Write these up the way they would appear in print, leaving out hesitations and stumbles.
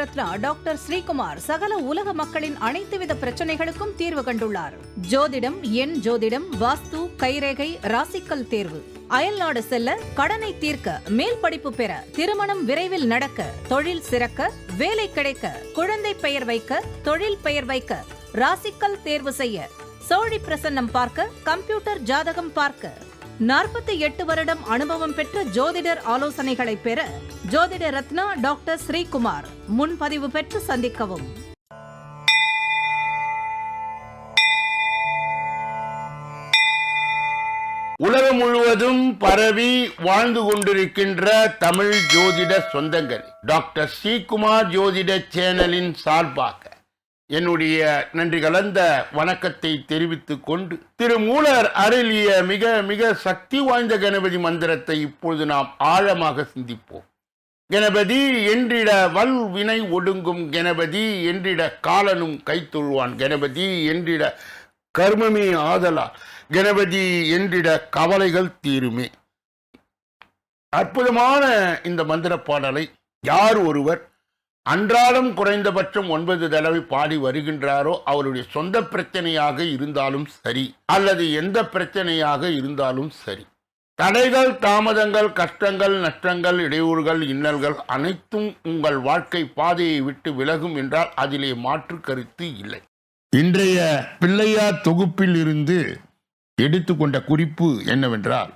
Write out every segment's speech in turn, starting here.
Ratna doctor Sreekumar சகல உலக மக்களின் அனைத்து வித பிரச்சனைகளுக்கும் தீர்வு கண்டுள்ளார். ஜோதிடம், எண் ஜோதிடம், வாஸ்து, கைரேகை, ராசிக்கல் தேர்வு, அயல்நாடு செல்ல, கடனை தீர்க்க, மேல் படிப்பு பெற, திருமணம் விரைவில் நடக்க, தொழில் சிறக்க, வேலை கிடைக்க, குழந்தை பெயர் வைக்க, தொழில் பெயர் வைக்க, ராசிக்கல் தேர்வு செய்ய, சோழி பிரசன்னம் பார்க்க, கம்ப்யூட்டர் ஜாதகம் பார்க்க, 48 வருடம் அனுபவம் பெற்ற ஜோதிடர் ஆலோசனைகளை பெற ஜோதிட ரத்னா டாக்டர் ஸ்ரீகுமார். முன்பதிவு பெற்று சந்திக்கவும். உலகம் முழுவதும் பரவி வாழ்ந்து கொண்டிருக்கின்ற தமிழ் ஜோதிட சொந்தங்கள், டாக்டர் ஸ்ரீகுமார் ஜோதிட சேனலின் சார்பாக என்னுடைய நன்றி கலந்த வணக்கத்தை தெரிவித்துக் கொண்டு, திருமூலர் அருளிய மிக மிக சக்தி வாய்ந்த கணபதி மந்திரத்தை இப்பொழுது நாம் ஆழமாக சிந்திப்போம். கணபதி என்றிட வல் வினை ஒடுங்கும், கணபதி என்றிட காலனும் கைத்தொழுவான், கணபதி என்றிட கர்மமே ஆதலால், கணபதி என்றிட கவலைகள் தீருமே. அற்புதமான இந்த மந்திர பாடலை யார் ஒருவர் அன்றாடம் குறைந்தபட்சம் 9 தடவை பாடி வருகின்றாரோ, அவருடைய சொந்த பிரச்சனையாக இருந்தாலும் சரி, அல்லது எந்த பிரச்சனையாக இருந்தாலும் சரி, தடைகள், தாமதங்கள், கஷ்டங்கள், நஷ்டங்கள், இடையூறுகள், இன்னல்கள் அனைத்தும் உங்கள் வாழ்க்கை பாதையை விட்டு விலகும் என்றால் அதிலே மாற்று கருத்து இல்லை. இன்றைய பிள்ளையார் தொகுப்பில் இருந்து எடுத்துக்கொண்ட குறிப்பு என்னவென்றால்,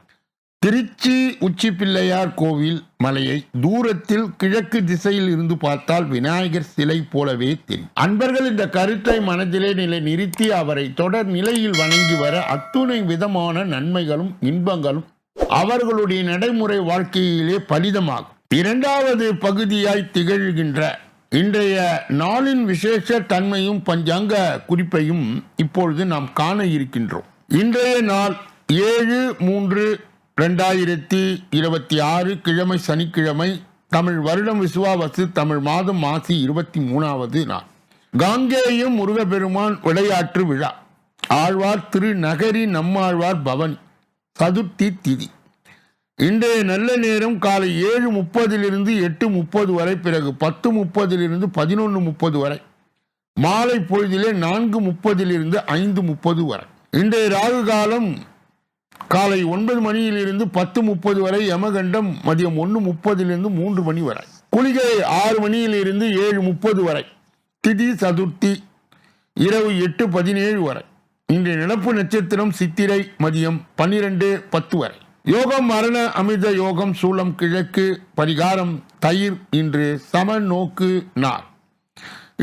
திருச்சி உச்சி பிள்ளையார் கோவில் மலையை தூரத்தில் கிழக்கு திசையில் இருந்து பார்த்தால் விநாயகர் சிலை போலவே தெரியும். அன்பர்கள் இந்த கருத்தை மனதிலே நிறுத்தி அவரை தொடர் நிலையில் வணங்கி வர அத்துணை விதமான நன்மைகளும் இன்பங்களும் அவர்களுடைய நடைமுறை வாழ்க்கையிலே பலிதமாகும். இரண்டாவது பகுதியாய் திகழ்கின்ற இன்றைய நாளின் விசேஷ தன்மையும் பஞ்சாங்க குறிப்பையும் இப்பொழுது நாம் காண இருக்கின்றோம். இன்றைய நாள் 7/3/2026 கிழமை, சனிக்கிழமை, தமிழ் வருடம் விசுவாவசு, தமிழ் மாதம் மாசி 23வது நாள். காங்கேயம் முருகப்பெருமான் விளையாட்டு விழா, ஆழ்வார் திரு நகரி நம்மாழ்வார் பவனி, சதுர்த்தி திதி. இன்றைய நல்ல நேரம் காலை 7:30 8:30 வரை, பிறகு 10:30 11:30 வரை, மாலை பொழுதிலே 4:30 5:30 வரை. இன்றைய ராகு காலம் காலை 9 மணியிலிருந்து 10:30 வரை, யமகண்டம் மதியம் 1:30 3 மணி வரை, குளிகை 6 மணியிலிருந்து 7:30 வரை, திதி சதுர்த்தி இரவு 8:17 வரை. இன்றைய நடப்பு நட்சத்திரம் சித்திரை, மதியம் 12:10 வரை. யோகம் மரண அமிர்த யோகம், சூலம் கிழக்கு, பரிகாரம் தயிர். இன்று சம நோக்கு நாள்.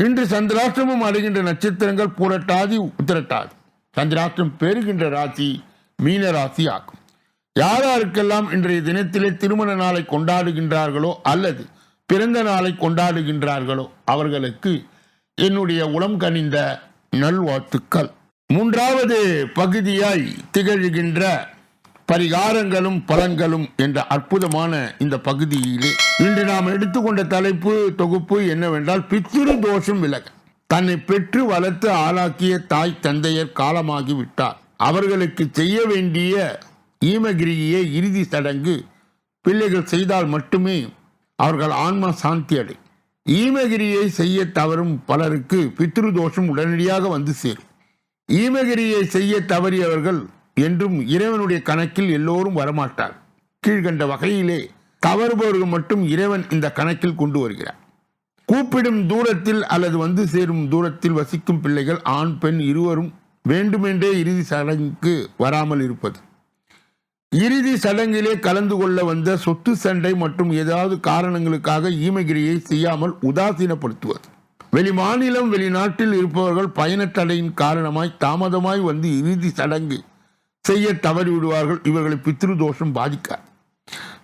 இன்று சந்திராஷ்டிரமம் அடைகின்ற நட்சத்திரங்கள் பூரட்டாதி, உத்திரட்டாதி. சந்திராஷ்டிரம் பெறுகின்ற ராசி மீன ராசி ஆகும். யாராருக்கெல்லாம் இன்றைய தினத்திலே திருமண நாளை கொண்டாடுகின்றார்களோ அல்லது பிறந்த நாளை கொண்டாடுகின்றார்களோ அவர்களுக்கு என்னுடைய உளம் கனிந்த நல்வாழ்த்துக்கள். மூன்றாவது பகுதியாய் திகழ்கின்ற பரிகாரங்களும் பலன்களும் என்ற அற்புதமான இந்த பகுதியிலே இன்று நாம் எடுத்துக்கொண்ட தலைப்பு தொகுப்பு என்னவென்றால், பித்ரு தோஷம் விலக. தன்னை பெற்று வளர்த்து ஆளாக்கிய தாய் தந்தையர் காலமாகி விட்டார். அவர்களுக்கு செய்ய வேண்டிய ஈமகிரியை இறுதி சடங்கு பிள்ளைகள் செய்தால் மட்டுமே அவர்கள் ஆன்மா சாந்தி அடை. ஈமகிரியை செய்ய தவறும் பலருக்கு பித்ரு தோஷம் உடனடியாக வந்து சேரும். ஈமகிரியை செய்ய தவறியவர்கள் என்றும் இறைவனுடைய கணக்கில் எல்லோரும் வரமாட்டார். கீழ்கண்ட வகையிலே தவறுபவர்கள் மட்டும் இறைவன் இந்த கணக்கில் கொண்டு வருகிறார். கூப்பிடும் தூரத்தில் அல்லது வந்து சேரும் தூரத்தில் வசிக்கும் பிள்ளைகள் ஆண் பெண் இருவரும் வேண்டுமென்றே இறுதி சடங்குக்கு வராமல் இருப்பது, இறுதி சடங்கிலே கலந்து கொள்ள வந்த சொத்து சண்டை மற்றும் ஏதாவது காரணங்களுக்காக ஈமகிரியை செய்யாமல் உதாசீனப்படுத்துவது, வெளிமாநிலம் வெளிநாட்டில் இருப்பவர்கள் பயண தடையின் காரணமாய் தாமதமாய் வந்து இறுதி சடங்கு செய்ய தவறிவிடுவார்கள். இவர்களை பித்ரு தோஷம் பாதிக்காது.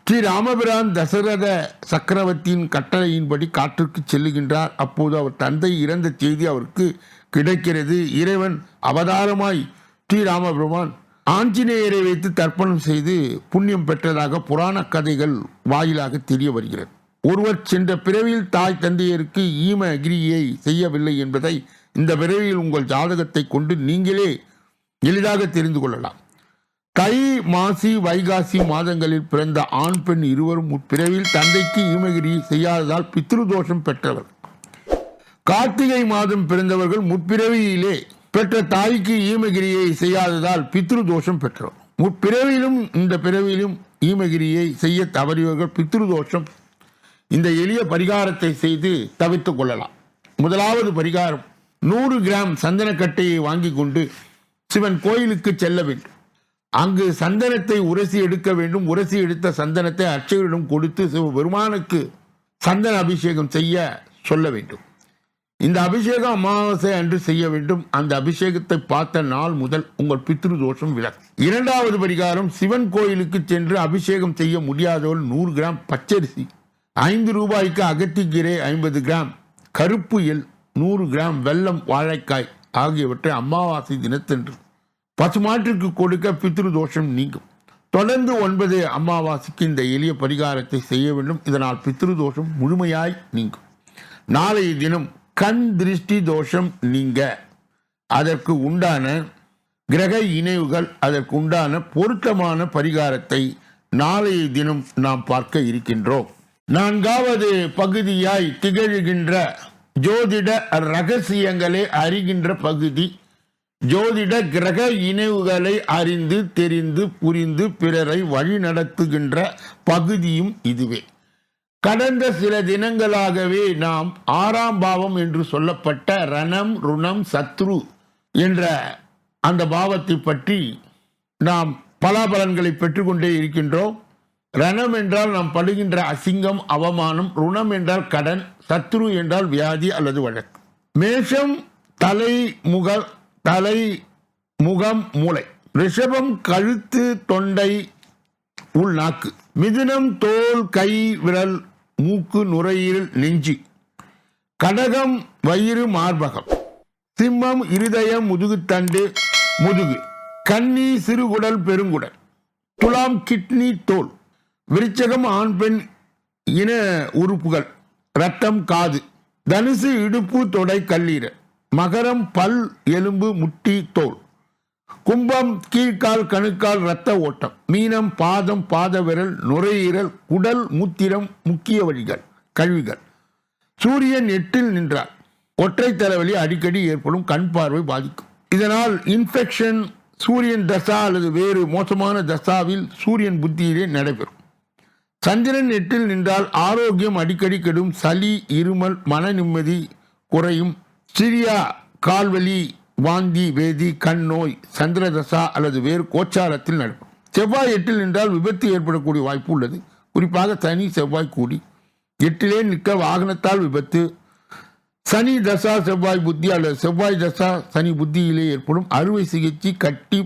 ஸ்ரீ ராமபிரான் தசரத சக்கரவர்த்தியின் கட்டளையின்படி காற்றுக்கு செல்லுகின்றார். அப்போது அவர் தந்தை இறந்த செய்தி அவருக்கு கிடைக்கிறது. இறைவன் அவதாரமாய் ஸ்ரீ ராமபிரான் ஆஞ்சநேயரை வைத்து தர்ப்பணம் செய்து புண்ணியம் பெற்றதாக புராண கதைகள் வாயிலாக தெரிய வருகிறது. ஒருவர் சென்ற பிறவியில் தாய் தந்தையருக்கு ஈம அகிரியை செய்யவில்லை என்பதை இந்த பிறவியில் உங்கள் ஜாதகத்தை கொண்டு நீங்களே எளிதாக தெரிந்து கொள்ளலாம். தை, மாசி, வைகாசி மாதங்களில் பிறந்த ஆண் பெண் இருவரும் முற்பிறவில் தந்தைக்கு ஈமகிரி செய்யாததால் பித்ரு தோஷம் பெற்றவர். கார்த்திகை மாதம் பிறந்தவர்கள் முற்பிறவியிலே பெற்ற தாய்க்கு ஈமகிரியை செய்யாததால் பித்ரு தோஷம் பெற்றோர். முற்பிறவியிலும் இந்த பிறவியிலும் ஈமகிரியை செய்ய தவறியவர்கள் பித்ரு தோஷம் இந்த எளிய பரிகாரத்தை செய்து தவிர்த்துக் கொள்ளலாம். முதலாவது பரிகாரம், 100 கிராம் சந்தனக்கட்டையை வாங்கி கொண்டு சிவன் கோயிலுக்கு செல்ல வேண்டும். அங்கு சந்தனத்தை உரசி எடுக்க வேண்டும். உரசி எடுத்த சந்தனத்தை அர்ச்சகரிடம் கொடுத்து சிவபெருமானுக்கு சந்தன அபிஷேகம் செய்ய சொல்ல வேண்டும். இந்த அபிஷேகம் அமாவாசை அன்று செய்ய வேண்டும். அந்த அபிஷேகத்தை பார்த்த நாள் முதல் உங்கள் பித்ரு தோஷம் விலகும். இரண்டாவது பரிகாரம், சிவன் கோயிலுக்கு சென்று அபிஷேகம் செய்ய முடியாதவர்கள் 100 கிராம் பச்சரிசி, 5 ரூபாய்க்கு அகத்திக்கீரை, 50 கிராம் கருப்பு எள், 100 கிராம் வெல்லம், வாழைக்காய் ஆகியவற்றை அமாவாசை தினத்தன்று பசுமாட்டிற்கு கொடுக்க பித்ரு தோஷம் நீங்கும். தொடர்ந்து 9 அமாவாசைக்கு இந்த எளிய பரிகாரத்தை செய்ய வேண்டும். இதனால் பித்ரு தோஷம் முழுமையாய் நீங்கும். நாளைய தினம் கண் திருஷ்டி தோஷம் நீங்க அதற்கு உண்டான கிரக இணைவுகள், அதற்கு உண்டான பொருத்தமான பரிகாரத்தை நாளைய தினம் நாம் பார்க்க இருக்கின்றோம். 4வது பகுதியாய் திகழ்கின்ற ஜோதிட ரகசியங்களை அறிகின்ற பகுதி, ஜோதிட கிரக இணைவுகளை அறிந்து தெரிந்து புரிந்து பிறரை வழி நடத்துகின்ற பகுதியும் இதுவே. கடந்த சில தினங்களாகவே நாம் 6ஆம் பாவம் என்று சொல்லப்பட்ட ரணம், ருணம், சத்ரு என்ற அந்த பாவத்தை பற்றி நாம் பலாபலன்களை பெற்றுக்கொண்டே இருக்கின்றோம். ரணம் என்றால் நாம் படுகின்ற அசிங்கம், அவமானம். ருணம் என்றால் கடன். சத்ரு என்றால் வியாதி அல்லது வழக்கு. மேஷம் தலை, முகம், மூளை. ரிஷபம் கழுத்து, தொண்டை, உள் நாக்கு. மிதுனம் தோல், கை, விரல், மூக்கு, நுரையீரல், நெஞ்சு. கடகம் வயிறு, மார்பகம். சிம்மம் இருதயம், முதுகுத்தண்டு, முதுகு. கன்னி சிறுகுடல், பெருங்குடல். துலாம் கிட்னி, தோல். விருச்சகம் ஆண் பெண் இன உறுப்புகள், இரத்தம், காது. தனுசு இடுப்பு, தொடை, கல்லீரல். மகரம் பல், எலும்பு, முட்டி, தோல். கும்பம் கீழ்கால், கணுக்கால், இரத்த ஓட்டம். மீனம் பாதம், பாத விரல், நுரையீரல், குடல், மூத்திரம், முக்கிய வழிகள், கழிவுகள். சூரியன் 8இல் நின்றார் ஒற்றை தலைவலி அடிக்கடி ஏற்படும், கண் பார்வை பாதிக்கும். இதனால் இன்ஃபெக்ஷன், சூரியன் தசா அல்லது வேறு மோசமான தசாவில் சூரியன் புத்தியிலே நடைபெறும். சந்திரன் 8இல் நின்றால் ஆரோக்கியம் அடிக்கடி கெடும், சளி, இருமல், மன நிம்மதி குறையும். சிரியா, கால்வலி, வாந்தி, வேதி, கண் நோய் சந்திர தசா அல்லது வேறு கோச்சாரத்தில் நடக்கும். செவ்வாய் 8இல் நின்றால் விபத்து ஏற்படக்கூடிய வாய்ப்பு உள்ளது. குறிப்பாக சனி செவ்வாய் கூடி 8இலே நிற்க வாகனத்தால் விபத்து. சனி தசா செவ்வாய் புத்தி அல்லது செவ்வாய் தசா சனி புத்தியிலே ஏற்படும் அறுவை சிகிச்சை, கட்டி,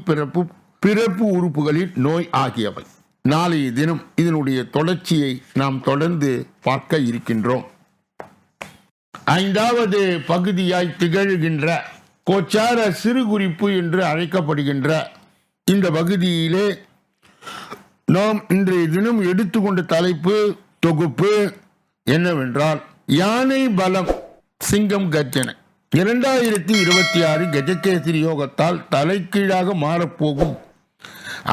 பிறப்பு உறுப்புகளில் நோய் ஆகியவை. நாளைய தினம் இதனுடைய தொடர்ச்சியை நாம் தொடர்ந்து பார்க்க இருக்கின்றோம். 5வது பகுதியாய் திகழ்கின்ற கோச்சார சிறு குறிப்பு என்று அழைக்கப்படுகின்ற இந்த பகுதியிலே நாம் இன்றைய தினம் எடுத்துக்கொண்ட தலைப்பு, தொகுப்பு என்னவென்றால், யானை பலம், சிங்கம் கர்ஜனை. 2026 கஜகேசரி யோகத்தால் தலைகீழாக மாறப்போகும்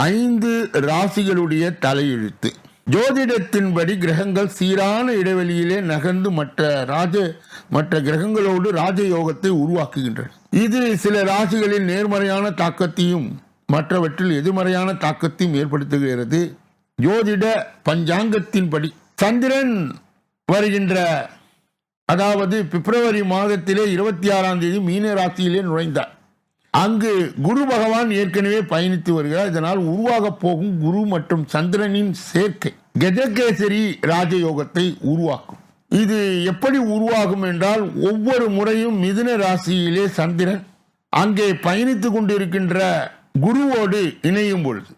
5 ராசிகளுடைய தலையெழுத்து. ஜோதிடத்தின்படி கிரகங்கள் சீரான இடைவெளியிலே நகர்ந்து மற்ற கிரகங்களோடு ராஜயோகத்தை உருவாக்குகின்றன. இது சில ராசிகளில் நேர்மறையான தாக்கத்தையும் மற்றவற்றில் எதிர்மறையான தாக்கத்தையும் ஏற்படுத்துகிறது. ஜோதிட பஞ்சாங்கத்தின்படி சந்திரன் வருகின்ற, அதாவது பிப்ரவரி மாதத்திலே 26ஆம் தேதி மீன ராசியிலே நுழைந்தார். அங்கு குரு பகவான் ஏற்கனவே பயணித்து வருகிறார். இதனால் உருவாக போகும் குரு மற்றும் சந்திரனின் சேர்க்கை கஜகேசரி ராஜயோகத்தை உருவாக்கும். இது எப்படி உருவாகும் என்றால், ஒவ்வொரு முறையும் மிதுன ராசியிலே சந்திரன் அங்கே பயணித்துக் கொண்டிருக்கின்ற குருவோடு இணையும் பொழுது,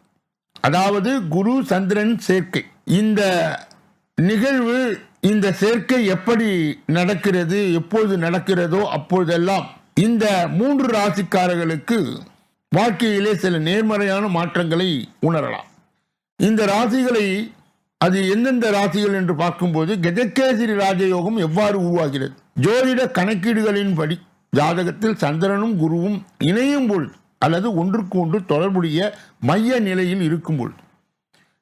அதாவது குரு சந்திரன் சேர்க்கை, இந்த நிகழ்வு, இந்த சேர்க்கை எப்படி நடக்கிறது, எப்பொழுது நடக்கிறதோ அப்பொழுதெல்லாம் இந்த 3 ராசிக்காரர்களுக்கு வாழ்க்கையிலே சில நேர்மறையான மாற்றங்களை உணரலாம். இந்த ராசிகளை, அது எந்தெந்த ராசிகள் என்று பார்க்கும்போது, கஜகேசரி ராஜயோகம் எவ்வாறு உருவாகிறது? ஜோதிட கணக்கீடுகளின்படி ஜாதகத்தில் சந்திரனும் குருவும் இணையும் பொழுது அல்லது ஒன்றுக்கு ஒன்று தொடர்புடைய மைய நிலையில் இருக்கும் பொழுது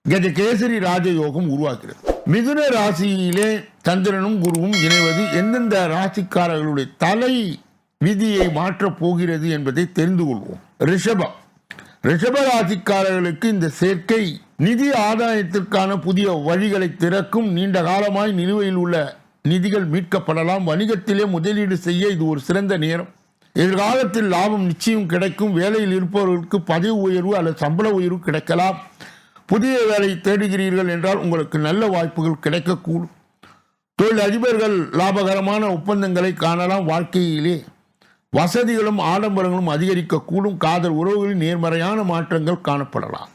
கஜகேசரி ராஜயோகம் உருவாகிறது. மிதுன ராசியிலே சந்திரனும் குருவும் இணைவது எந்தெந்த ராசிக்காரர்களுடைய தலை விதியை மாற்றப் போகிறது என்பதை தெரிந்து கொள்வோம். ரிஷப ராசிக்காரர்களுக்கு இந்த சேர்க்கை நிதி ஆதாயத்திற்கான புதிய வழிகளை திறக்கும். நீண்ட காலமாய் நிலுவையில் உள்ள நிதிகள் மீட்கப்படலாம். வணிகத்திலே முதலீடு செய்ய இது ஒரு சிறந்த நேரம். எதிர்காலத்தில் லாபம் நிச்சயம் கிடைக்கும். வேலையில் இருப்பவர்களுக்கு பதவி உயர்வு அல்லது சம்பள உயர்வு கிடைக்கலாம். புதிய வேலை தேடுகிறீர்கள் என்றால் உங்களுக்கு நல்ல வாய்ப்புகள் கிடைக்கக்கூடும். தொழில் அதிபர்கள் லாபகரமான ஒப்பந்தங்களை காணலாம். வாழ்க்கையிலே வசதிகளும் ஆடம்பரங்களும் அதிகரிக்கக்கூடும். காதல் உறவுகளில் நேர்மறையான மாற்றங்கள் காணப்படலாம்.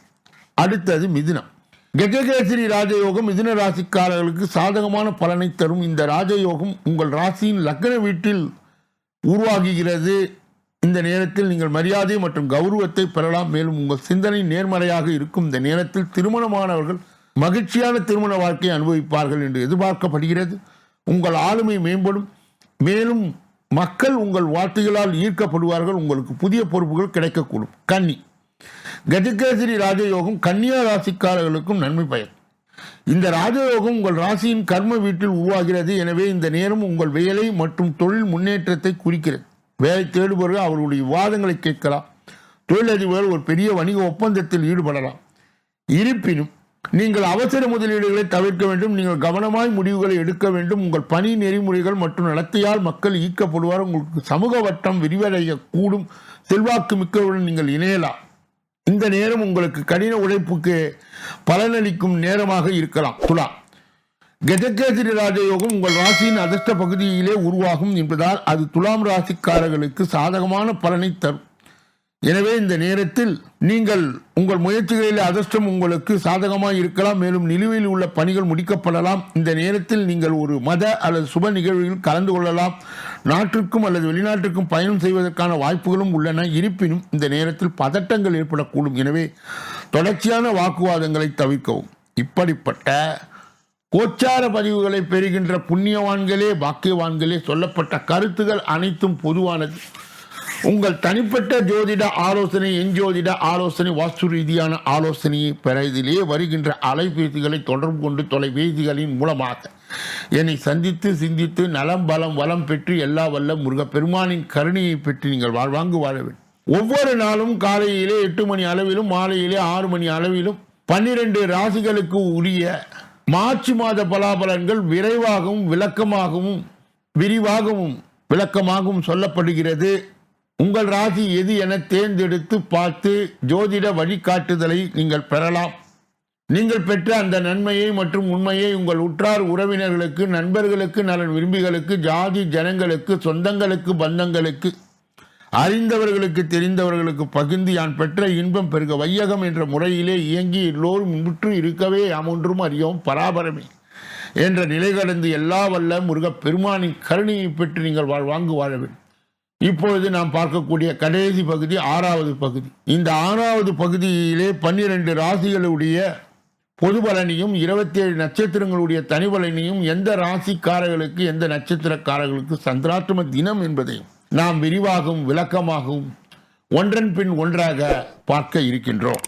அடுத்தது மிதுனம். கஜகேசரி ராஜயோகம் மிதுன ராசிக்காரர்களுக்கு சாதகமான பலனை தரும். இந்த ராஜயோகம் உங்கள் ராசியின் லக்ன வீட்டில் உருவாகுகிறது. இந்த நேரத்தில் நீங்கள் மரியாதை மற்றும் கௌரவத்தை பெறலாம். மேலும் உங்கள் சிந்தனை நேர்மறையாக இருக்கும். இந்த நேரத்தில் திருமணமானவர்கள் மகிழ்ச்சியான திருமண வாழ்க்கையை அனுபவிப்பார்கள் என்று எதிர்பார்க்கப்படுகிறது. உங்கள் ஆளுமை மேம்படும். மேலும் மக்கள் உங்கள் வார்த்தைகளால் ஈர்க்கப்படுவார்கள். உங்களுக்கு புதிய பொறுப்புகள் கிடைக்கக்கூடும். கன்னி. கஜகேசரி ராஜயோகம் கன்னியா ராசிக்காரர்களுக்கும் நன்மை பயன். இந்த ராஜயோகம் உங்கள் ராசியின் கர்ம வீட்டில் உருவாகிறது. எனவே இந்த நேரம் உங்கள் வேலை மற்றும் தொழில் முன்னேற்றத்தை குறிக்கிறது. வேலை தேடுபவர்கள் அவர்களுடைய விவாதங்களை கேட்கலாம். தொழிலதிபர்கள் ஒரு பெரிய வணிக ஒப்பந்தத்தில் ஈடுபடலாம். இருப்பினும் நீங்கள் அவசர முதலீடுகளை தவிர்க்க வேண்டும். நீங்கள் கவனமாய் முடிவுகளை எடுக்க வேண்டும். உங்கள் பணி நெறிமுறைகள் மற்றும் நடத்தையால் மக்கள் ஈர்க்கப்படுவார். உங்களுக்கு சமூக வட்டம் விரிவடைய கூடும். செல்வாக்கு மிக்கவருடன் நீங்கள் இணையலாம். இந்த நேரம் உங்களுக்கு கடின உழைப்புக்கு பலனளிக்கும் நேரமாக இருக்கலாம். துலா. கஜகேசரி ராஜயோகம் உங்கள் ராசியின் அதிர்ஷ்ட பகுதியிலே உருவாகும் என்பதால் அது துலாம் ராசிக்காரர்களுக்கு சாதகமான பலனை தரும். எனவே இந்த நேரத்தில் நீங்கள் உங்கள் முயற்சிகளில் அதிர்ஷ்டம் உங்களுக்கு சாதகமாக இருக்கலாம். மேலும் நிலுவையில் உள்ள பணிகள் முடிக்கப்படலாம். இந்த நேரத்தில் நீங்கள் ஒரு மத அல்லது சுப நிகழ்வுகளில் கலந்து கொள்ளலாம். நாட்டிற்கும் அல்லது வெளிநாட்டிற்கும் பயணம் செய்வதற்கான வாய்ப்புகளும் உள்ளன. இருப்பினும் இந்த நேரத்தில் பதட்டங்கள் ஏற்படக்கூடும். எனவே தொடர்ச்சியான வாக்குவாதங்களை தவிர்க்கவும். இப்படிப்பட்ட கோச்சார பதிவுகளை பெறுகின்ற புண்ணியவான்களே பாக்கியவான்களே, சொல்லப்பட்ட கருத்துகள் அனைத்தும் பொதுவானது. உங்கள் தனிப்பட்ட ஜோதிட ஆலோசனை, எஞ்சோதிட ஆலோசனை, வாஸ்து ரீதியான ஆலோசனையை பெற இதிலே வருகின்ற அலைபேசிகளை தொடர்பு கொண்டு தொலைபேசிகளின் மூலமாக என்னை சந்தித்து சிந்தித்து நலம் பலம் வளம் பெற்று எல்லா வல்ல முருகப்பெருமானின் கருணையை பெற்று நீங்கள் வாழ்வாங்கு வாழ வேண்டும். ஒவ்வொரு நாளும் காலையிலே 8 மணி அளவிலும் மாலையிலே 6 மணி அளவிலும் 12 ராசிகளுக்கு உரிய மார்ச் மாத பலாபலன்கள் விரிவாகவும் விளக்கமாகவும் சொல்லப்படுகிறது. உங்கள் ராசி எது என தேர்ந்தெடுத்து பார்த்து ஜோதிட வழிகாட்டுதலை நீங்கள் பெறலாம். நீங்கள் பெற்ற அந்த நன்மையை மற்றும் உண்மையை உங்கள் உற்றார் உறவினர்களுக்கு, நண்பர்களுக்கு, நலன் விரும்பிகளுக்கு, ஜாதி ஜனங்களுக்கு, சொந்தங்களுக்கு, பந்தங்களுக்கு, அறிந்தவர்களுக்கு, தெரிந்தவர்களுக்கு பகிர்ந்து யான் பெற்ற இன்பம் பெருக வையகம் என்ற முறையிலே இயங்கி எல்லோரும் முற்று இருக்கவே யாமொன்றும் அறியோம் பராபரமே என்ற நிலை கடந்து எல்லா வல்ல முருகப் பெருமானின் கருணையை பெற்று நீங்கள் வாழ்வாங்கு வாழ வேண்டும். இப்பொழுது நாம் பார்க்கக்கூடிய கடைசி பகுதி 6வது பகுதி. இந்த 6வது பகுதியிலே 12 ராசிகளுடைய பொது பலனையும் 27 நட்சத்திரங்களுடைய தனி பலனையும் எந்த ராசிக்காரர்களுக்கு எந்த நட்சத்திரக்காரர்களுக்கு சந்திராஷ்டம தினம் என்பதையும் நாம் விரிவாகவும் விளக்கமாகவும் ஒன்றன் பின் ஒன்றாக பார்க்க இருக்கின்றோம்.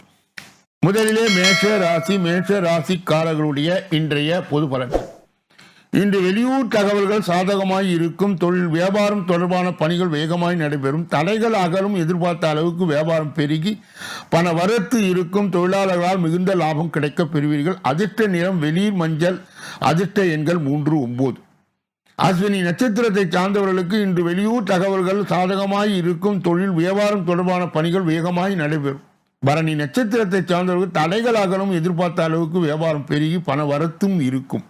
முதலிலே மேஷ ராசிக்காரர்களுடைய இன்றைய பொது பலன்கள். இன்று வெளியூர் தகவல்கள் சாதகமாய் இருக்கும். தொழில் வியாபாரம் தொடர்பான பணிகள் வேகமாய் நடைபெறும். தடைகள் அகலும். எதிர்பார்த்த அளவுக்கு வியாபாரம் பெருகி பண வரத்து இருக்கும். தொழிலாளர்களால் மிகுந்த லாபம் கிடைக்க பெறுவீர்கள். அதிர்ஷ்ட நிறம் வெளிர் மஞ்சள். அதிர்ஷ்ட எண்கள் 3, 9. அஸ்வினி நட்சத்திரத்தை சார்ந்தவர்களுக்கு இன்று வெளியூர் தகவல்கள் சாதகமாய் இருக்கும். தொழில் வியாபாரம் தொடர்பான பணிகள் வேகமாய் நடைபெறும். பரணி நட்சத்திரத்தை சார்ந்தவர்கள் தடைகள் அகலும். எதிர்பார்த்த அளவுக்கு வியாபாரம் பெருகி பண வரத்தும் இருக்கும்.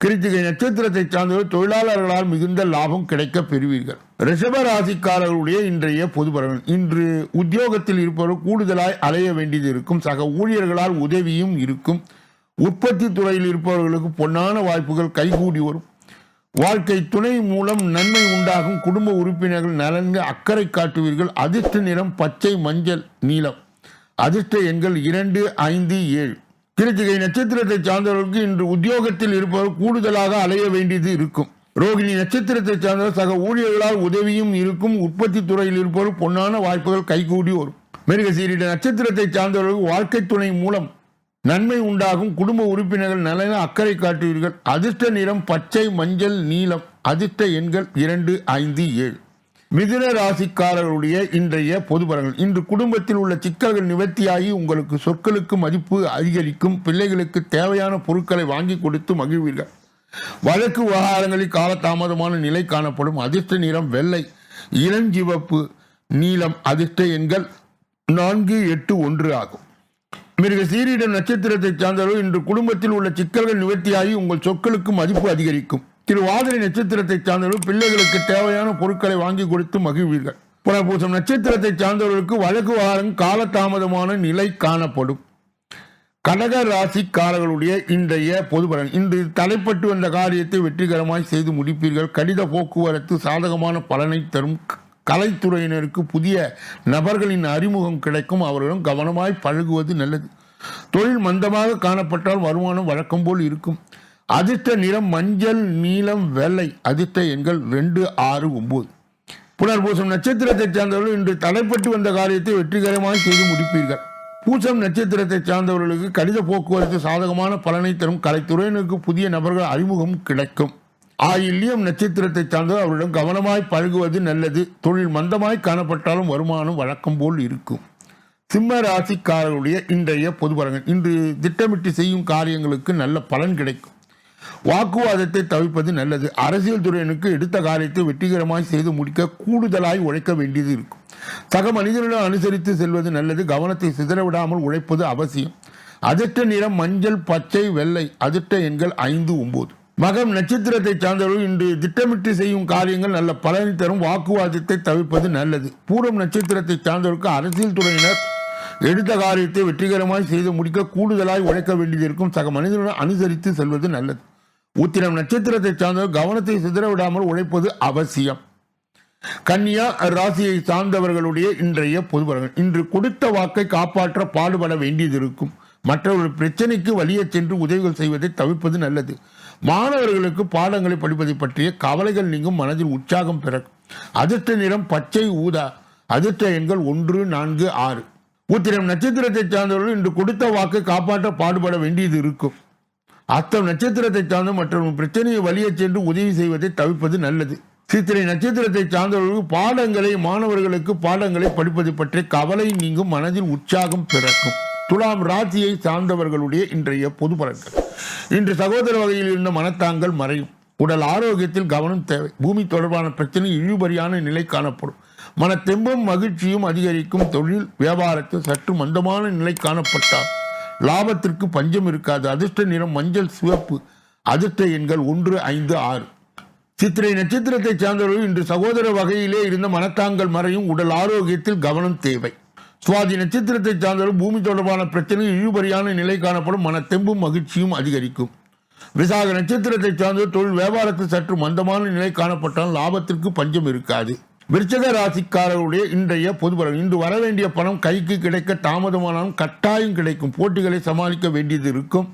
கிருத்திகை நட்சத்திரத்தை சார்ந்தவர்கள் தொழிலாளர்களால் மிகுந்த லாபம் கிடைக்க பெறுவீர்கள். ரிஷப ராசிக்காரர்களுடைய இன்றைய பொது பலன். இன்று உத்தியோகத்தில் இருப்பவர்கள் கூடுதலாய் அலைய வேண்டியது இருக்கும். சக ஊழியர்களால் உதவியும் இருக்கும். உற்பத்தி துறையில் இருப்பவர்களுக்கு பொன்னான வாய்ப்புகள் கைகூடி வரும். வாழ்க்கை துணை மூலம் நன்மை உண்டாகும். குடும்ப உறுப்பினர்கள் நலன்கு அக்கறை காட்டுவீர்கள். அதிர்ஷ்ட நிறம் பச்சை, மஞ்சள், நீலம். அதிர்ஷ்ட எண்கள் 2, 5, 7. கிருத்திகை நட்சத்திரத்தை சார்ந்தவர்களுக்கு இன்று உத்தியோகத்தில் இருப்பவர் கூடுதலாக அலைய வேண்டியது இருக்கும். ரோகிணி நட்சத்திரத்தை சார்ந்தவர் சக ஊழியர்களால் உதவியும் இருக்கும். உற்பத்தி துறையில் இருப்பவர் பொன்னான வாய்ப்புகள் கைகூடி வரும். மிருகசீரிட நட்சத்திரத்தை சார்ந்தவர்களுக்கு வாழ்க்கை துணை மூலம் நன்மை உண்டாகும். குடும்ப உறுப்பினர்கள் நலன அக்கறை காட்டுவீர்கள். அதிர்ஷ்ட நிறம் பச்சை, மஞ்சள், நீலம். அதிர்ஷ்ட எண்கள் 2, 5, 7. மிதுன ராசிக்காரர்களுடைய இன்றைய பொது பலன்கள். இன்று குடும்பத்தில் உள்ள சிக்கல்கள் நிவர்த்தியாகி உங்களுக்கு சொற்களுக்கு மதிப்பு அதிகரிக்கும். பிள்ளைகளுக்கு தேவையான பொருட்களை வாங்கி கொடுத்து மகிழ்வீர்கள். வழக்கு விவகாரங்களில் காலதாமதமான நிலை காணப்படும். அதிர்ஷ்ட நிறம் வெள்ளை, இளஞ்சிவப்பு, நீலம். அதிர்ஷ்ட எண்கள் 4, 8, 1 ஆகும். மிருக சீரிடம் நட்சத்திரத்தை சார்ந்தவர்கள் இன்று குடும்பத்தில் உள்ள சிக்கல்கள் நிவர்த்தியாகி உங்கள் சொற்களுக்கு மதிப்பு அதிகரிக்கும். திருவாதிரை நட்சத்திரத்தை சார்ந்தவர்கள் பிள்ளைகளுக்கு தேவையான பொருட்களை வாங்கி கொடுத்து மகிழ்வீர்கள். புனர்பூசம் நட்சத்திரத்தை சார்ந்தவர்களுக்கு வழக்கு விவகாரம் காலதாமதமான நிலை காணப்படும். கடக ராசிக்காரர்களுடைய இன்றைய பொது பலன். இன்று தலைப்பட்டு வந்த காரியத்தை வெற்றிகரமாய் செய்து முடிப்பீர்கள். கடித போக்குவரத்து சாதகமான பலனை தரும். கலைத்துறையினருக்கு புதிய நபர்களின் அறிமுகம் கிடைக்கும். அவர்களும் கவனமாய் பழகுவது நல்லது. தொழில் மந்தமாக காணப்பட்டால் வருமானம் வழக்கம் போல் இருக்கும். அதிர்ஷ்ட நிறம் மஞ்சள், நீலம், வெள்ளை. அதிர்ஷ்ட எண்கள் 2, 6, 9. புனர்பூசம் நட்சத்திரத்தை சார்ந்தவர்கள் இன்று தலைப்பட்டு வந்த காரியத்தை வெற்றிகரமாக செய்து முடிப்பீர்கள். பூசம் நட்சத்திரத்தை சார்ந்தவர்களுக்கு கடித போக்குவரத்து சாதகமான பலனை தரும். கலைத்துறையினருக்கு புதிய நபர்கள் அறிமுகம் கிடைக்கும். ஆயில்யம் நட்சத்திரத்தை சார்ந்தவர் அவரிடம் கவனமாய் பழகுவது நல்லது. தொழில் மந்தமாய் காணப்பட்டாலும் வருமானம் வழக்கம் போல் இருக்கும். சிம்ம ராசிக்காரர்களுடைய இன்றைய பொது பலன்கள். இன்று திட்டமிட்டு செய்யும் காரியங்களுக்கு நல்ல பலன் கிடைக்கும். வாக்குவாதத்தை தவிர்ப்பது நல்லது. அரசியல் துறையினருக்கு எடுத்த காரியத்தை வெற்றிகரமாய் செய்து முடிக்க கூடுதலாய் உழைக்க வேண்டியது இருக்கும். சக மனிதனிடம் அனுசரித்து செல்வது நல்லது. கவனத்தை சிதறவிடாமல் உழைப்பது அவசியம். அதிர்ஷ்ட நிறம் மஞ்சள், பச்சை, வெள்ளை. அதிர்ஷ்ட எண்கள் 5, 9. மகம் நட்சத்திரத்தை சார்ந்தவர்கள் இன்று திட்டமிட்டு செய்யும் காரியங்கள் நல்ல பலனை தரும். வாக்குவாதத்தை தவிர்ப்பது நல்லது. பூரம் நட்சத்திரத்தை சார்ந்தவர்களுக்கு அரசியல் துறையினர் எடுத்த காரியத்தை வெற்றிகரமாய் செய்து முடிக்க கூடுதலாய் உழைக்க வேண்டியது இருக்கும். சக மனிதனுடன் அனுசரித்து செல்வது நல்லது. உத்திரம் நட்சத்திரத்தை சார்ந்தவர் கவனத்தை சிதறவிடாமல் உழைப்பது அவசியம். கன்னியா ராசியை சார்ந்தவர்களுடைய இன்றைய பொது பலன்கள். இன்று கொடுத்த வாக்கை காப்பாற்ற பாடுபட வேண்டியது இருக்கும். மற்றவர்கள் பிரச்சனைக்கு வழியே சென்று உதவிகள் செய்வதை தவிர்ப்பது நல்லது. மாணவர்களுக்கு பாடங்களை படிப்பதை பற்றிய கவலைகள் நீங்கும். மனதில் உற்சாகம் பிறக்கும். அதிர்ஷ்ட நிறம் பச்சை, ஊதா. அதிர்ஷ்ட எண்கள் 1, 4, 6. உத்திரம் நட்சத்திரத்தை சார்ந்தவர்கள் இன்று கொடுத்த வாக்கை காப்பாற்ற பாடுபட வேண்டியது இருக்கும். அஸ்தம் நட்சத்திரத்தை சார்ந்த மற்றவர்கள் பிரச்சனையை வழியே சென்று உதவி செய்வதை தவிர்ப்பது நல்லது. சித்திரை நட்சத்திரத்தை சார்ந்தவர்களுக்கு மாணவர்களுக்கு பாடங்களை படிப்பதை பற்றிய கவலை நீங்கும். மனதில் உற்சாகம் பிறக்கும். துலாம் ராசியை சார்ந்தவர்களுடைய இன்றைய பொது பலன்கள். இன்று சகோதர வகையில் இருந்த மனத்தாங்கள் மறையும். உடல் ஆரோக்கியத்தில் கவனம் தேவை. பூமி தொடர்பான பிரச்சனை இழுபறியான நிலை காணப்படும். மனத்தெம்பும் மகிழ்ச்சியும் அதிகரிக்கும். தொழில் வியாபாரத்தில் சற்று மந்தமான நிலை காணப்பட்டால் லாபத்திற்கு பஞ்சம் இருக்காது. அதிர்ஷ்ட நிறம் மஞ்சள், சிவப்பு. அதிர்ஷ்ட எண்கள் 1, 5, 6. சித்திரை நட்சத்திரத்தை சார்ந்தவர்கள் இன்று சகோதர வகையிலே இருந்த மனத்தாங்கள் மறையும். உடல் ஆரோக்கியத்தில் கவனம் தேவை. சுவாதி நட்சத்திரத்தை சார்ந்தவர்கள் பூமி தொடர்பான பிரச்சனை இழுபறியான நிலை காணப்படும். மனத்தெம்பும் மகிழ்ச்சியும் அதிகரிக்கும். விசாக நட்சத்திரத்தை சார்ந்தவர் தொழில் வியாபாரத்தில் சற்று மந்தமான நிலை காணப்பட்டால் லாபத்திற்கு பஞ்சம் இருக்காது. விருச்சிக ராசிக்காரருடைய இன்றைய பொது பலன். இன்று வர வேண்டிய பணம் கைக்கு கிடைக்க தாமதமானாலும் கட்டாயம் கிடைக்கும். போட்டிகளை சமாளிக்க வேண்டியது இருக்கும்.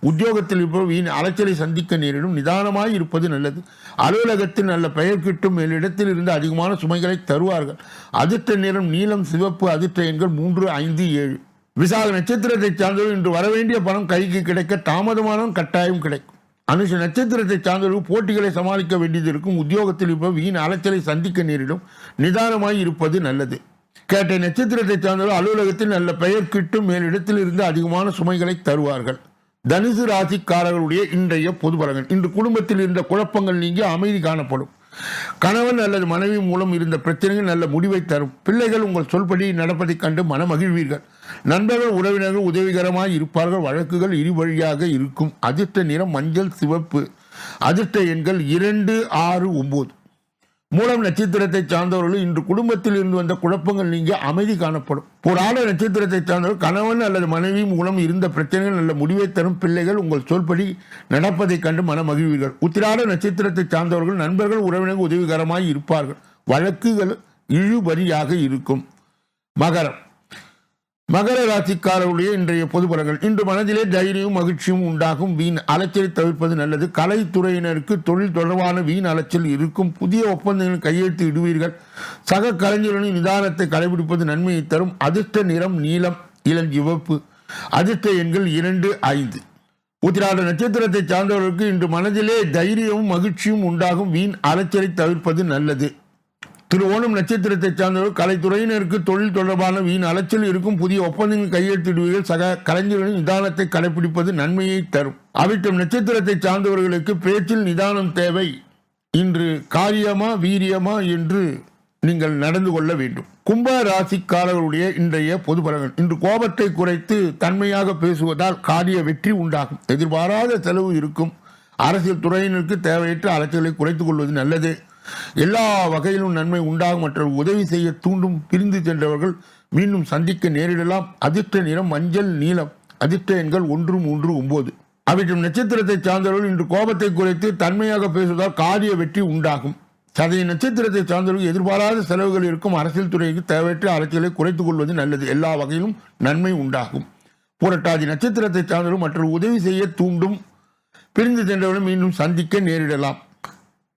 உத்தியோகத்தில் இருப்பவர் வீண் அலைச்சலை சந்திக்க நேரிடும். நிதானமாய் இருப்பது நல்லது. அலுவலகத்தில் நல்ல பெயர் கிட்டும். மேலிடத்தில் இருந்து அதிகமான சுமைகளை தருவார்கள். அதிர்ஷ்ட நிறம் நீலம், சிவப்பு. அதிர்ஷ்ட எண்கள் 3, 5, 7. விசாக நட்சத்திரத்தை சார்ந்தவர்கள் இன்று வரவேண்டிய பணம் கைக்கு கிடைக்க தாமதமானாலும் கட்டாயம் கிடைக்கும். அனுஷ நட்சத்திரத்தை சார்ந்தவர்கள் போட்டிகளை சமாளிக்க வேண்டியது இருக்கும். உத்தியோகத்தில் இருப்பவர் வீண் அலைச்சலை சந்திக்க நேரிடும். நிதானமாய் இருப்பது நல்லது. கேட்டை நட்சத்திரத்தை சார்ந்தவர்கள் அலுவலகத்தில் நல்ல பெயர் கிட்டும். மேலிடத்தில் இருந்து அதிகமான சுமைகளை தருவார்கள். தனுசு ராசிக்காரர்களுடைய இன்றைய பொது பலன்கள். இன்று குடும்பத்தில் இருந்த குழப்பங்கள் நீங்கி அமைதி காணப்படும். கணவன் அல்லது மனைவி மூலம் இருந்த பிரச்சனைகள் நல்ல முடிவை தரும். பிள்ளைகள் உங்கள் சொல்படி நடப்பதைக் கண்டு மனமகிழ்வீர்கள். நண்பர்கள் உறவினர்கள் உதவிகரமாய் இருப்பார்கள். வழக்குகள் இருவழியாக இருக்கும். அதிர்ஷ்ட நிறம் மஞ்சள், சிவப்பு. அதிர்ஷ்ட எண்கள் 2, 6, 9. மூலம் நட்சத்திரத்தை சார்ந்தவர்கள் இன்று குடும்பத்தில் இருந்து வந்த குழப்பங்கள் நீங்க அமைதி காணப்படும். போராட நட்சத்திரத்தை சார்ந்தவர்கள் கணவன் அல்லது மனைவி மூலம் இருந்த பிரச்சனைகள் நல்ல முடிவை தரும். பிள்ளைகள் உங்கள் சொல்படி நடப்பதை கண்டு மனமகிழ்வீர்கள். உத்திராட நட்சத்திரத்தை சார்ந்தவர்கள் நண்பர்கள் உறவினர்கள் உதவிகரமாய் இருப்பார்கள். வழக்குகள் இழுபறியாக இருக்கும். மகர ராசிக்காரர்களுடைய இன்றைய பொது பலன்கள். இன்று மனதிலே தைரியமும் மகிழ்ச்சியும் உண்டாகும். வீண் அலைச்சலை தவிர்ப்பது நல்லது. கலைத்துறையினருக்கு தொழில் தொடர்பான வீண் அலைச்சல் இருக்கும். புதிய ஒப்பந்தங்கள் கையெழுத்து இடுவீர்கள். சக கலைஞர்களின் நிதானத்தை கடைபிடிப்பது நன்மையை தரும். அதிர்ஷ்ட நிறம் நீலம், இளஞ்சிவப்பு. அதிர்ஷ்ட எண்கள் 2, 5. உத்திராட நட்சத்திரத்தை சார்ந்தவர்களுக்கு இன்று மனதிலே தைரியமும் மகிழ்ச்சியும் உண்டாகும். வீண் அலைச்சலை தவிர்ப்பது நல்லது. திருவோணம் நட்சத்திரத்தை சார்ந்தவர்கள் கலைத்துறையினருக்கு தொழில் தொடர்பான வீண் அலைச்சல் இருக்கும். புதிய ஒப்பந்தங்கள் கையெழுத்திடுவீர்கள். சக கலைஞர்களின் நிதானத்தை கடைபிடிப்பது நன்மையை தரும். அவிட்டம் நட்சத்திரத்தை சார்ந்தவர்களுக்கு பேச்சில் நிதானம் தேவை. இன்று காரியமா வீரியமா என்று நீங்கள் நடந்து கொள்ள வேண்டும். கும்ப ராசிக்காரர்களுடைய இன்றைய பொது பலன்கள். இன்று கோபத்தை குறைத்து தன்மையாக பேசுவதால் காரிய வெற்றி உண்டாகும். எதிர்பாராத செலவு இருக்கும். அரசியல் துறையினருக்கு தேவையற்ற அலைச்சலை குறைத்துக் கொள்வது நல்லது. எல்லா வகையிலும் நன்மை உண்டாகும். மற்றவர்கள் உதவி செய்ய தூண்டும். பிரிந்து சென்றவர்கள் மீண்டும் சந்திக்க நேரிடலாம். அதிர்ஷ்ட நிறம் மஞ்சள் நீலம். அதிர்ஷ்ட எண்கள் 1, 3, 9. அவிட்டம் நட்சத்திரத்தை சார்ந்தவர்கள் இன்று கோபத்தை குறைத்து தன்மையாக பேசுவதால் காரிய வெற்றி உண்டாகும். சதய நட்சத்திரத்தை சார்ந்தவர்கள் எதிர்பாராத செலவுகள் இருக்கும். அரசியல் துறைக்கு தேவையற்ற அலைச்சலை குறைத்துக் கொள்வது நல்லது. எல்லா வகையிலும் நன்மை உண்டாகும். புரட்டாதி நட்சத்திரத்தை சார்ந்தவர்கள் மற்றொரு உதவி செய்ய தூண்டும். பிரிந்து சென்றவர்கள் மீண்டும் சந்திக்க நேரிடலாம்.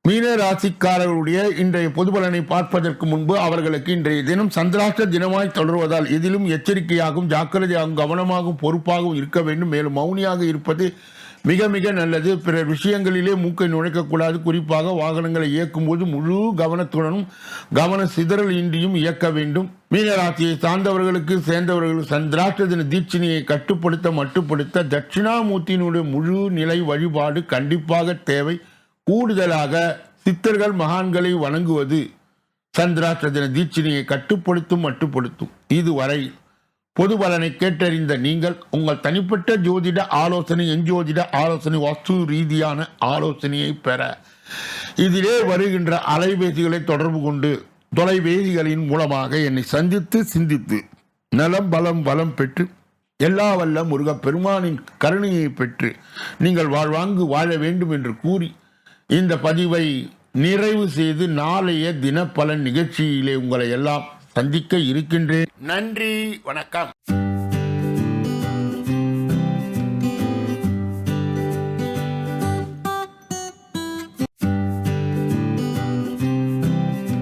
மீன ராசிக்காரர்களுடைய இன்றைய பொது பலனை பார்ப்பதற்கு முன்பு அவர்களுக்கு இன்றைய தினம் சந்திராஷ்ட தினமாய் தொடர்வதால் எதிலும் எச்சரிக்கையாகவும் ஜாக்கிரதையாகவும் கவனமாகவும் பொறுப்பாகவும் இருக்க வேண்டும். மேலும் மௌனியாக இருப்பது மிக மிக நல்லது. பிறர் விஷயங்களிலே மூக்கை நுழைக்கக்கூடாது. குறிப்பாக வாகனங்களை இயக்கும் போது முழு கவனத்துடனும் கவன சிதறல் இன்றியும் இயக்க வேண்டும். மீனராசியை சார்ந்தவர்களுக்கு சேர்ந்தவர்கள் சந்திராஷ்ட தின தீட்சணையை மட்டுப்படுத்த தட்சிணாமூர்த்தியினுடைய முழு நிலை வழிபாடு கண்டிப்பாக தேவை. கூடுதலாக சித்தர்கள் மகான்களை வணங்குவது சந்திராஷ்ட தின தீட்சணையை மட்டுப்படுத்தும். இதுவரை பொது பலனை கேட்டறிந்த நீங்கள் உங்கள் தனிப்பட்ட ஜோதிட ஆலோசனை, எஞ்சோதிட ஆலோசனை, வாஸ்து ரீதியான ஆலோசனையை பெற இதிலே வருகின்ற அலைபேசிகளை தொடர்பு கொண்டு தொலைபேசிகளின் மூலமாக என்னை சந்தித்து சிந்தித்து நலம் பலம் வளம் பெற்று எல்லா வல்ல முருகப் பெருமானின் கருணையை பெற்று நீங்கள் வாழ்வாங்கு வாழ வேண்டும் என்று கூறி இந்த பதிவை நிறைவு செய்து நாளைய தினப்பலன் நிகழ்ச்சியிலே உங்களை எல்லாம் சந்திக்க இருக்கின்றேன். நன்றி, வணக்கம்.